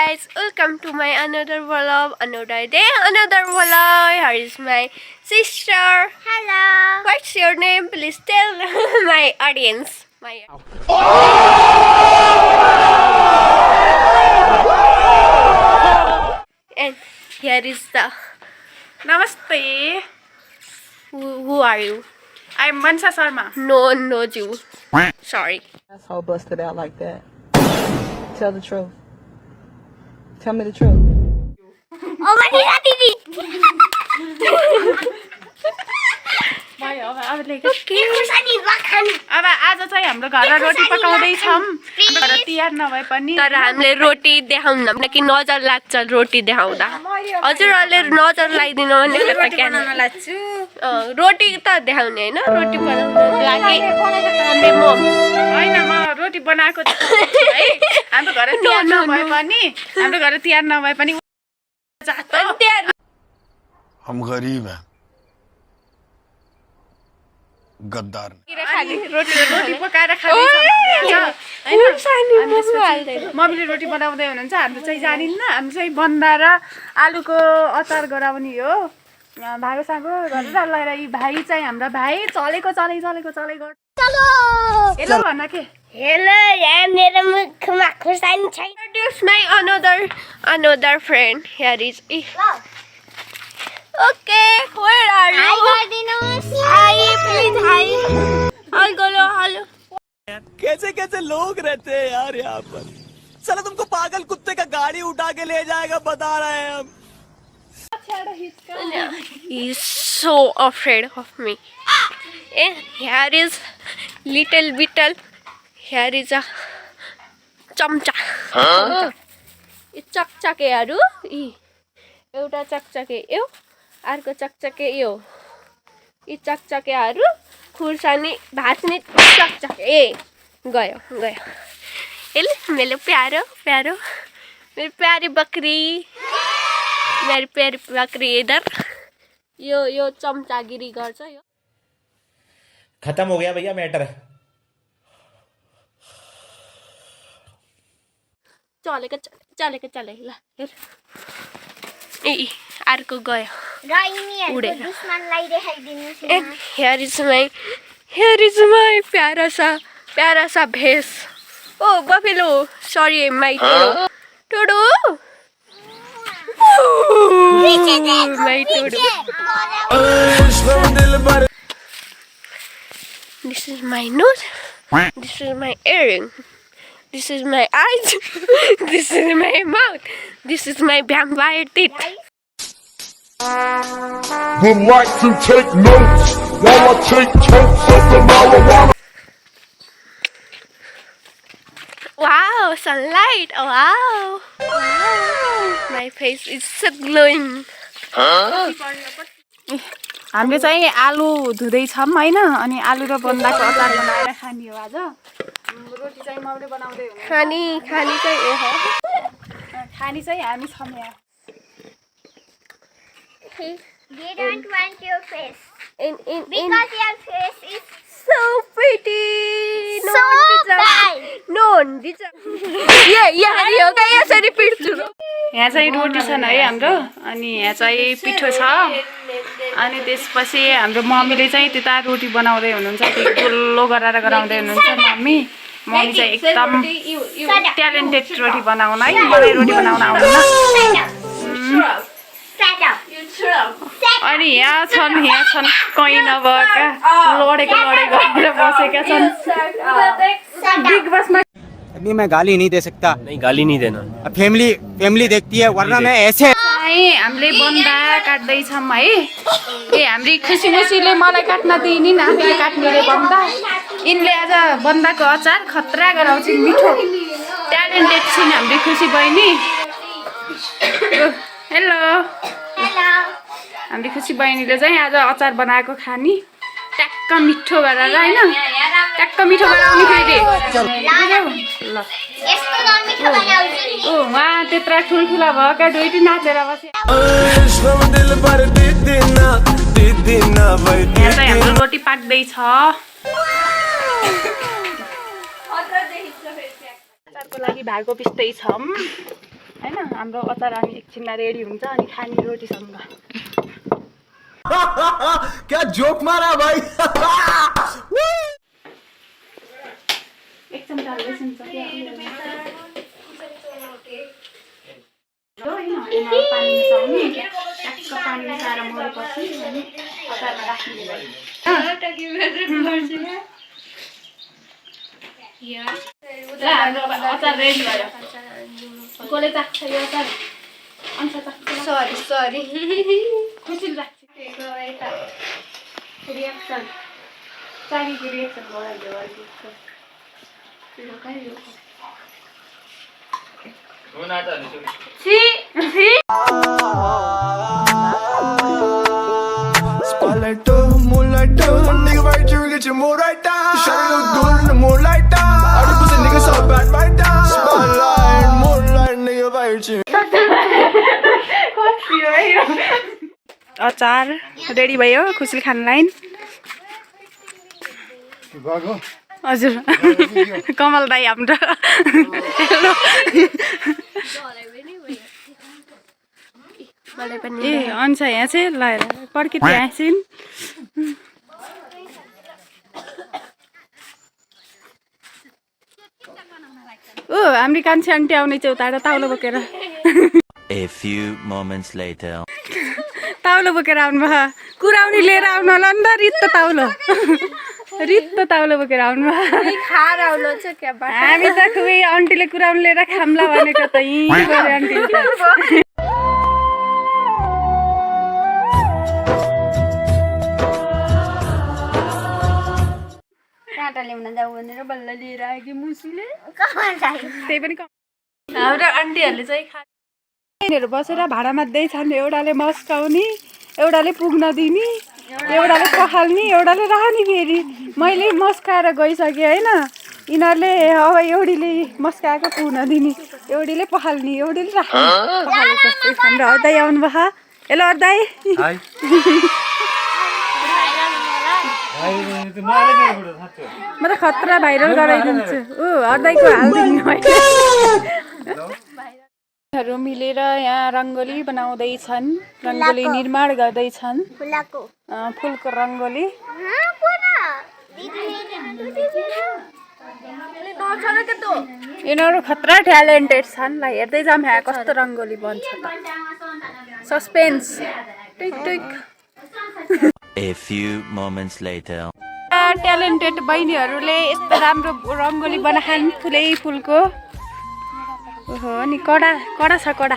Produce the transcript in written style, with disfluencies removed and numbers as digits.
guys, welcome to my another vlog, another day, another vlog. Here is my sister. Hello. What's your name? Please tell my audience. And here is the. Namaste. Who are you? I'm Mansa Sharma. No one knows you. Sorry. Asshole busted out like that. Tell the truth. Tell me the truth. Oh my God, Didi. अब आज चाहिँ हाम्रो घरमा रोटी पकाउँदै छौं तर तिहार नभए पनि तर हामीले रोटी देखाउन कि नजर लाग्छ रोटी देखाउँदा हजुरहरुले नजर लगाइदिनु भने रोटी त देखाउने हैन रोटी बनाउन लागि हामीले मम हैन म रोटी बनाएको छु है हाम्रो घर तिहार नभए पनि हाम्रो घर तिहार नभए पनि हम गरीब हैं गद्दार रोटी पकाएर खाँदैछ मम्मीले रोटी बनाउँदै हुनुहुन्छ हाम्रो चाहिँ जानिन्न हाम्रो चाहिँ बन्दा र आलुको अचार गराउने हो भागो सागो गरेर लगाएर यी भाइ चाहिँ हाम्रो भाइ चलेको चलो हेलो भन्न के हेलो यहाँ मेरो मुखमा खुर्सानी छैन introduce my another friend. Here is okay, where are you? High गरिदिनुस् Hi, please hi. Hello. कैसे कैसे लोग रहते हैं यार यहाँ पर साला तुमको पागल कुत्ते का गाड़ी उठा के ले जाएगा बता रहे हैं हम He's so afraid of me. And here is little beetle. Here is a चम्चा चकचकेहरू एउटा चकचके यो अर्को चकचके यो यी चकचकेहरू खुर्सानी भाच्ने चकचके गयो हेले मेरो प्यारो मेरो प्यारी बकरी मेरी प्यारी बकरी इधर यो चम्चागिरी गर्छ यो खत्म हो गया भैया मैटर चलेको ल हेर ए अर्को गयो गाइनीहरुको दुश्मनलाई देखाइदिनुस् and here is my प्यारा सा भैंस oh buffalo sorry my todo my todo this is my nose this is my earring this is my eyes this is my mouth this is my vampire teeth would like to take notes while I take totes of the marijuana. Wow, sunlight! Wow! My face is so glowing. हामीले चाहिँ आलु धुदै छौं हैन अनि आलु र बन्दाको अचार बनाएर खानी हो आज रोटी चाहिँ मम्मीले बनाउँदै हुनुहुन्छ खानी चाहिँ ए हो खानी चाहिँ हामी छौं यहाँ They don't want your face in because your face is so pretty. so bad. No, यहाँ यसरी पिट्छु यहाँ चाहिँ रोटी छन् है हाम्रो अनि यहाँ चाहिँ पिठो छ अनि त्यसपछि हाम्रो मम्मीले चाहिँ त्यता रोटी बनाउँदै हुनुहुन्छ त्यो गोलो गरेर गराउँदै हुनुहुन्छ मम्मी चाहिँ एकदम ट्यालेन्टेड रोटी बनाउन है मलाई रोटी बनाउन आउँदैन अनि यहाँ छन् कहीँ नभएका लडेको गरेर बसेका छन् बिग बसमा नहीं मैं गाली नहीं दे सकता नहीं गाली नहीं देना फैमिली देखती है वरना मैं ऐसे हामीले बन्दा काट्दै छौं है ए हाम्रो खुसीले मलाई काट्न दिइनिन् आफूले काट्नेले बन्दा इनले आज बन्दाको अचार खतरा गराउँछिन् मिठो ट्यालेन्टेड छिन् हाम्रो खुसी बहिनी हेलो हाम्रो खुसी बहिनीले चाहिँ आज अचार बनाएको खानी ट्याक्क मिठो गरेर हैन ट्याक्क मिठो बनाउने फेरि ल यस्तो नमिठो बनाउँछु ओ वहाँ त्यत्रा ठुलठुला भएका दुईटी नाचेर बसे यहाँ चाहिँ हाम्रो रोटी पाक्दैछ अचारको लागि भागो पिस्दै छौं हैन हाम्रो अचार अनि एकछिनमा रेडी हुन्छ अनि खाने रोटीसँग क्या जोक मारा भाई एक चम्चा लसुन सक्यो पानी मिसाउने ट्याक्क पानी मिसाएर मरेपछि अनि अचारमा राख्ने भयो ल हाम्रो अचार रेडी भयो कसले चाख्छ यो अचार अन्त चाख्छ सरी खुसी लाग्छ रिएक्सन चालीको रिएक्सन भयो Spotlight, moonlight, nigga right here, get your mood right down. Shawty look good in the moonlight down. All the pussy niggas so bad right down. Spotlight, moonlight, nigga right here. अचार ready भयो खुसी खानलाई हजुर कमल दाई हाम्रो ए हुन्छ यहाँ चाहिँ ल पर्कित यहाँ छिन् ओ हाम्रो कान्छी आन्टी आउने चाहिँ उता ताउलो बोकेर A few moments later. ताउलो बोकेर आउनुभयो कुराउनी लिएर आउनु होला नि त रित्तो ताउलो बोकेर आउनुभयो खाएर आउनु छ क्या हामी त खुबै आन्टीले कुराउनी लिएर खाम्ला भनेको त यहीँ गऱ्यो आन्टीले त काँटा ल्याउन जाऊ भनेर बल्ल लिएर आयो कि मुसीले त्यही पनि हाम्रो आन्टीहरूले चाहिँ खानेहरू बसेर भाडा मात्दै छन् एउटाले मस्काउने एउटाले पुग्न दिने एउटाले पखाल्ने एउटाले राख्ने फेरि मैले मस्काएर गइसकेँ होइन यिनीहरूले अब एउटीले मस्काएको पुग्न दिने एउटीले पखाल्ने एउटीले राख्ने पखालेको हाम्रो अर्दै आउनुभयो हेलो अर्दै म त खतरा भाइरल गराइदिन्छु अर्दैको हालिदिनु मिलेर यहाँ रङ्गोली बनाउँदैछन् रङ्गोली निर्माण गर्दैछन् फुलको रङ्गोली यिनीहरू खतरा ट्यालेन्टेड छन् ल हेर्दै जाऊँ यहाँ कस्तो रङ्गोली बन्छ त suspense tick tick A few moments later. Talented बहिनीहरूले यस्तो राम्रो रङ्गोली बनाखान् फुलै फुलको ओहो नि कडा कडा छ कडा